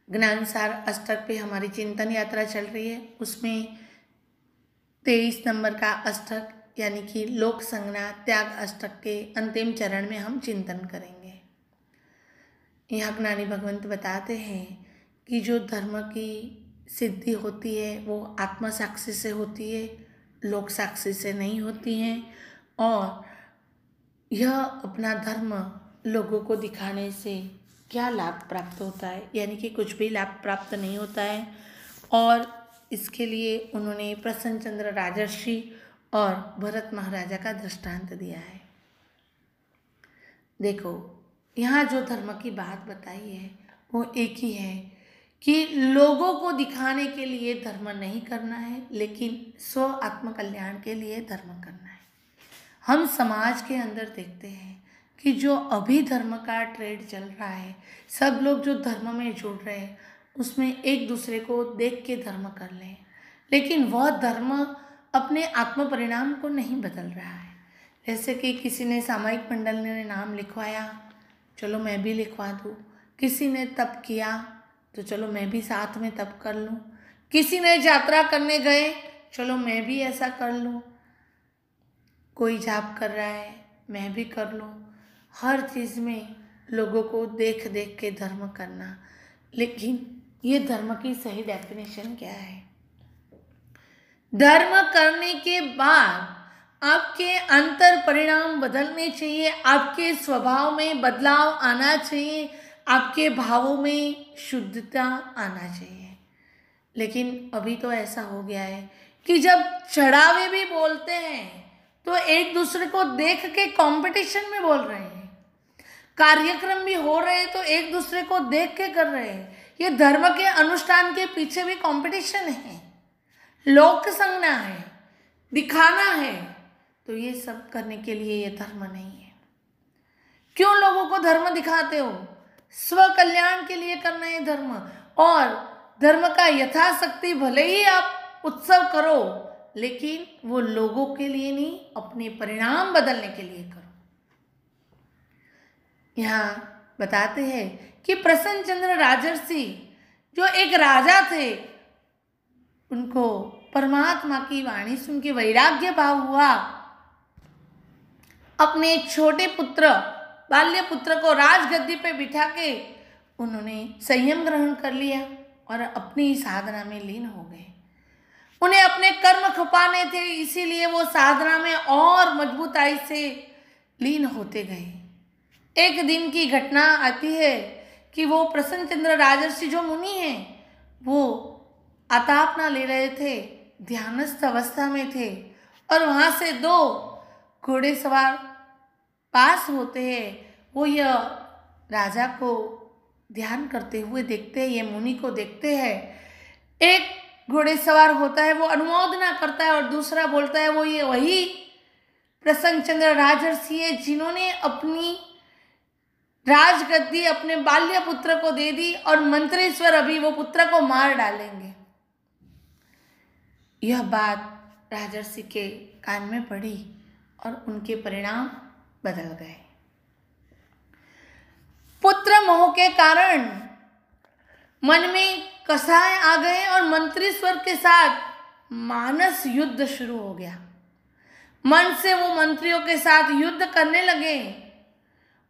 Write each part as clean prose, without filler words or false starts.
ज्ञानसार अष्टक पे हमारी चिंतन यात्रा चल रही है। उसमें 23 नंबर का अष्टक यानी कि लोक संज्ञा त्याग अष्टक के अंतिम चरण में हम चिंतन करेंगे। यहाँ ज्ञानी भगवंत बताते हैं कि जो धर्म की सिद्धि होती है वो आत्मा साक्षी से होती है, लोक साक्षी से नहीं होती है। और यह अपना धर्म लोगों को दिखाने से क्या लाभ प्राप्त होता है, यानी कि कुछ भी लाभ प्राप्त नहीं होता है। और इसके लिए उन्होंने प्रसन्न चंद्र राजर्षि और भरत महाराजा का दृष्टांत दिया है। देखो, यहाँ जो धर्म की बात बताई है वो एक ही है कि लोगों को दिखाने के लिए धर्म नहीं करना है, लेकिन स्व आत्मकल्याण के लिए धर्म करना है। हम समाज के अंदर देखते हैं कि जो अभी धर्म का ट्रेंड चल रहा है, सब लोग जो धर्म में जुड़ रहे हैं उसमें एक दूसरे को देख के धर्म कर लें, लेकिन वह धर्म अपने आत्म परिणाम को नहीं बदल रहा है। जैसे कि किसी ने सामायिक मंडल ने नाम लिखवाया, चलो मैं भी लिखवा दूँ। किसी ने तप किया तो चलो मैं भी साथ में तप कर लूँ। किसी ने यात्रा करने गए, चलो मैं भी ऐसा कर लूँ। कोई जाप कर रहा है, मैं भी कर लूँ। हर चीज़ में लोगों को देख देख के धर्म करना, लेकिन ये धर्म की सही डेफिनेशन क्या है? धर्म करने के बाद आपके अंतर परिणाम बदलने चाहिए, आपके स्वभाव में बदलाव आना चाहिए, आपके भावों में शुद्धता आना चाहिए। लेकिन अभी तो ऐसा हो गया है कि जब चढ़ावे भी बोलते हैं तो एक दूसरे को देख के कंपटीशन में बोल रहे हैं। कार्यक्रम भी हो रहे हैं तो एक दूसरे को देख के कर रहे हैं। ये धर्म के अनुष्ठान के पीछे भी कंपटीशन है, लोक संज्ञा है, दिखाना है। तो ये सब करने के लिए ये धर्म नहीं है। क्यों लोगों को धर्म दिखाते हो? स्व कल्याण के लिए करना है धर्म। और धर्म का यथाशक्ति भले ही आप उत्सव करो, लेकिन वो लोगों के लिए नहीं, अपने परिणाम बदलने के लिए करो। यहाँ बताते हैं कि प्रसन्न चंद्र राजर्षि जो एक राजा थे, उनको परमात्मा की वाणी सुन के वैराग्य भाव हुआ। अपने छोटे पुत्र, बाल्य पुत्र को राजगद्दी पे बिठा के उन्होंने संयम ग्रहण कर लिया और अपनी साधना में लीन हो गए। उन्हें अपने कर्म खपाने थे, इसीलिए वो साधना में और मजबूताई से लीन होते गए। एक दिन की घटना आती है कि वो प्रसन्न चंद्र राजर्षि जो मुनि हैं, वो आतापना ले रहे थे, ध्यानस्थ अवस्था में थे, और वहाँ से 2 घोड़े सवार पास होते हैं। वो यह राजा को ध्यान करते हुए देखते हैं, ये मुनि को देखते हैं। एक घोड़े सवार होता है, वो अनुमोदना करता है, और दूसरा बोलता है वो ये वही प्रसन्न चंद्र राजर्षि है जिन्होंने अपनी राजगद्दी अपने बाल्य पुत्र को दे दी, और मंत्रेश्वर अभी वो पुत्र को मार डालेंगे। यह बात राजर्षि के कान में पड़ी और उनके परिणाम बदल गए। पुत्र मोह के कारण मन में कसाय आ गए और मंत्रीश्वर के साथ मानस युद्ध शुरू हो गया। मन से वो मंत्रियों के साथ युद्ध करने लगे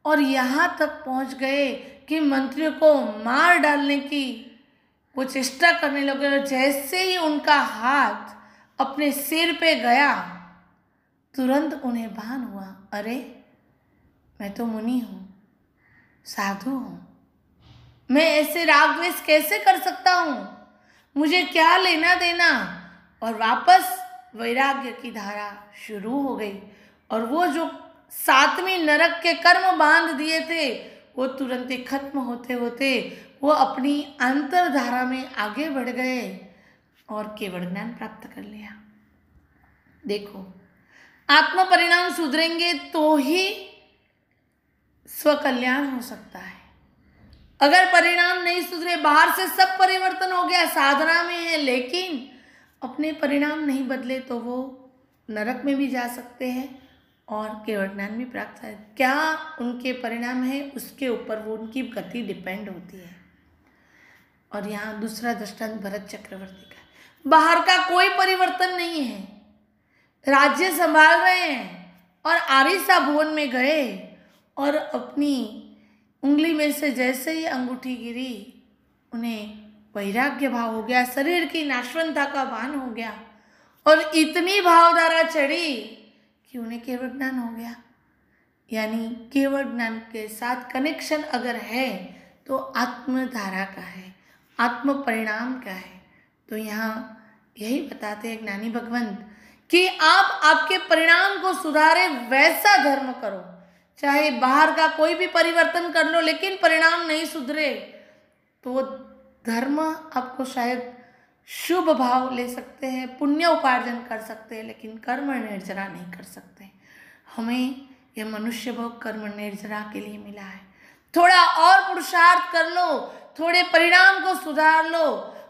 और यहाँ तक पहुँच गए कि मंत्रियों को मार डालने की वो चेष्टा करने लगे। और जैसे ही उनका हाथ अपने सिर पे गया, तुरंत उन्हें भान हुआ, अरे मैं तो मुनि हूँ, साधु हूँ, मैं ऐसे राग द्वेष कैसे कर सकता हूँ, मुझे क्या लेना देना। और वापस वैराग्य की धारा शुरू हो गई, और वो जो 7वीं नरक के कर्म बांध दिए थे, वो तुरंत ही खत्म होते होते वो अपनी अंतरधारा में आगे बढ़ गए और केवल ज्ञान प्राप्त कर लिया। देखो, आत्म परिणाम सुधरेंगे तो ही स्व कल्याण हो सकता है। अगर परिणाम नहीं सुधरे, बाहर से सब परिवर्तन हो गया, साधना में है, लेकिन अपने परिणाम नहीं बदले, तो वो नरक में भी जा सकते हैं और केवल ज्ञान भी प्राप्त है। क्या उनके परिणाम है, उसके ऊपर वो उनकी गति डिपेंड होती है। और यहाँ दूसरा दृष्टांत भरत चक्रवर्ती का है। बाहर का कोई परिवर्तन नहीं है, राज्य संभाल रहे हैं और आरिसा भुवन में गए और अपनी उंगली में से जैसे ही अंगूठी गिरी उन्हें वैराग्य भाव हो गया, शरीर की नाशवंता का भान हो गया और इतनी भावधारा चढ़ी कि उन्हें केवल ज्ञान हो गया। यानी केवल ज्ञान के साथ कनेक्शन अगर है तो आत्मधारा का है, आत्म परिणाम का है। तो यहाँ यही बताते हैं ज्ञानी भगवंत कि आप आपके परिणाम को सुधारे वैसा धर्म करो, चाहे बाहर का कोई भी परिवर्तन कर लो, लेकिन परिणाम नहीं सुधरे तो वो धर्म आपको शायद शुभ भाव ले सकते हैं, पुण्य उपार्जन कर सकते हैं, लेकिन कर्म निर्जरा नहीं कर सकते। हमें यह मनुष्य भोग कर्म निर्जरा के लिए मिला है। थोड़ा और पुरुषार्थ कर लो, थोड़े परिणाम को सुधार लो,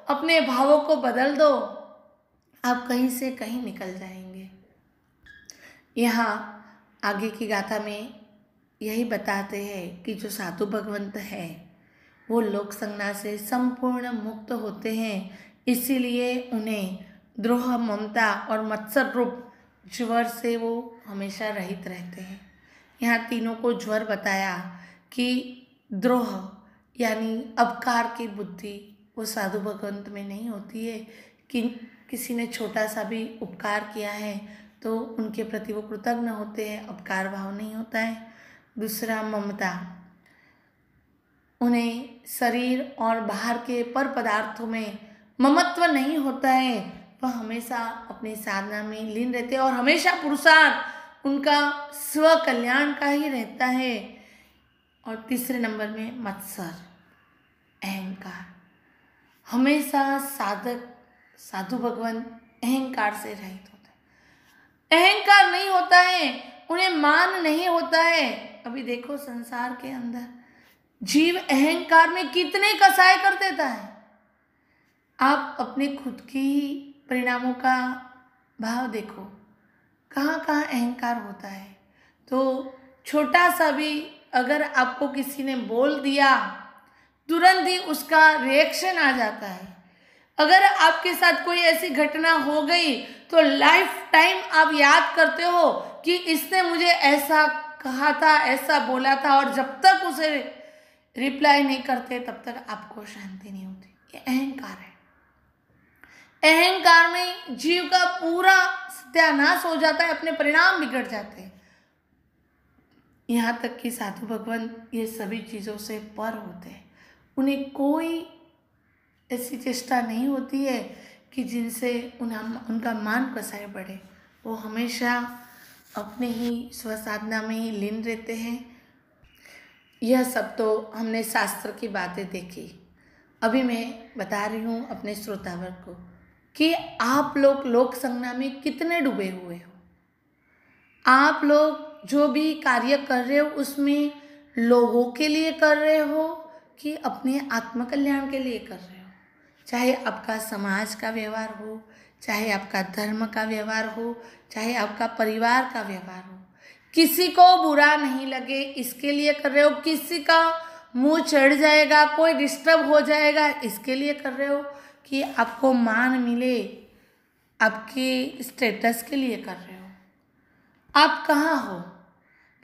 अपने भावों को बदल दो, आप कहीं से कहीं निकल जाएंगे। यहाँ आगे की गाथा में यही बताते हैं कि जो साधु भगवंत है वो लोक संज्ञा से संपूर्ण मुक्त होते हैं, इसीलिए उन्हें द्रोह, ममता और मत्सर रूप ज्वर से वो हमेशा रहित रहते हैं। यहाँ तीनों को ज्वर बताया कि द्रोह यानी अपकार की बुद्धि वो साधु भगवंत में नहीं होती है, कि किसी ने छोटा सा भी उपकार किया है तो उनके प्रति वो कृतज्ञ होते हैं, अपकार भाव नहीं होता है। दूसरा ममता, उन्हें शरीर और बाहर के पर पदार्थों में ममत्व नहीं होता है, वह हमेशा अपनी साधना में लीन रहते हैं और हमेशा पुरुषार्थ उनका स्व कल्याण का ही रहता है। और तीसरे नंबर में मत्सर, अहंकार, हमेशा साधु भगवान अहंकार से रहित होता है। अहंकार नहीं होता है, उन्हें मान नहीं होता है। अभी देखो संसार के अंदर जीव अहंकार में कितने कसाई कर देता है। आप अपने खुद की परिणामों का भाव देखो, कहाँ कहाँ अहंकार होता है। तो छोटा सा भी अगर आपको किसी ने बोल दिया, तुरंत ही उसका रिएक्शन आ जाता है। अगर आपके साथ कोई ऐसी घटना हो गई तो लाइफ टाइम आप याद करते हो कि इसने मुझे ऐसा कहा था, ऐसा बोला था, और जब तक उसे रिप्लाई नहीं करते तब तक आपको शांति नहीं होती। ये अहंकार है। अहंकार में जीव का पूरा सत्यानाश हो जाता है, अपने परिणाम बिगड़ जाते हैं। यहाँ तक कि साधु भगवान ये सभी चीज़ों से पर होते हैं। उन्हें कोई ऐसी चेष्टा नहीं होती है कि जिनसे उनका मान कसाय बढ़े। वो हमेशा अपने ही स्वसाधना में ही लीन रहते हैं। यह सब तो हमने शास्त्र की बातें देखी। अभी मैं बता रही हूँ अपने श्रोतावर्ग को कि आप लोग लोक संज्ञा में कितने डूबे हुए हो। आप लोग जो भी कार्य कर रहे हो उसमें लोगों के लिए कर रहे हो कि अपने आत्मकल्याण के लिए कर रहे हो। चाहे आपका समाज का व्यवहार हो, चाहे आपका धर्म का व्यवहार हो, चाहे आपका परिवार का व्यवहार हो, किसी को बुरा नहीं लगे इसके लिए कर रहे हो, किसी का मुंह चढ़ जाएगा, कोई डिस्टर्ब हो जाएगा इसके लिए कर रहे हो, कि आपको मान मिले, आपके स्टेटस के लिए कर रहे हो। आप कहाँ हो?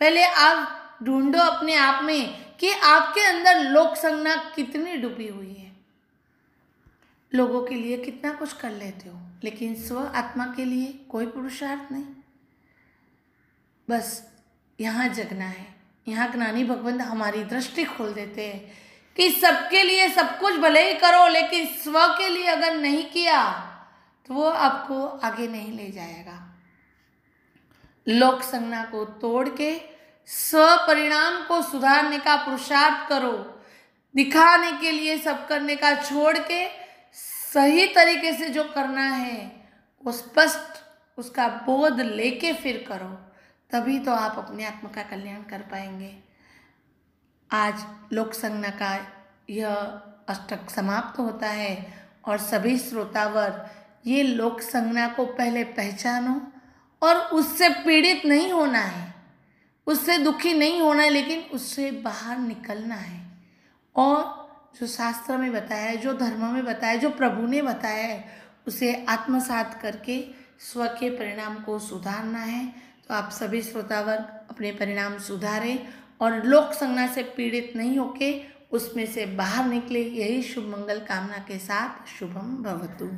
पहले आप ढूंढो अपने आप में कि आपके अंदर लोक संज्ञा कितनी डूबी हुई है। लोगों के लिए कितना कुछ कर लेते हो, लेकिन स्व आत्मा के लिए कोई पुरुषार्थ नहीं। बस यहाँ जगना है। यहाँ ज्ञानी भगवंत हमारी दृष्टि खोल देते हैं कि सबके लिए सब कुछ भले ही करो, लेकिन स्व के लिए अगर नहीं किया तो वो आपको आगे नहीं ले जाएगा। लोक संज्ञा को तोड़ के स्व परिणाम को सुधारने का पुरुषार्थ करो। दिखाने के लिए सब करने का छोड़ के सही तरीके से जो करना है वो स्पष्ट उसका बोध लेके फिर करो, तभी तो आप अपने आत्मा का कल्याण कर पाएंगे। आज लोक संज्ञा का यह अष्टक समाप्त होता है और सभी श्रोतावर ये लोक संज्ञा को पहले पहचानो और उससे पीड़ित नहीं होना है, उससे दुखी नहीं होना है, लेकिन उससे बाहर निकलना है और जो शास्त्र में बताया है, जो धर्म में बताया है, जो प्रभु ने बताया है, उसे आत्मसात करके स्व के परिणाम को सुधारना है। तो आप सभी श्रोतावर्ग अपने परिणाम सुधारें और लोक संज्ञा से पीड़ित नहीं होके उसमें से बाहर निकले। यही शुभ मंगल कामना के साथ शुभम भवतु।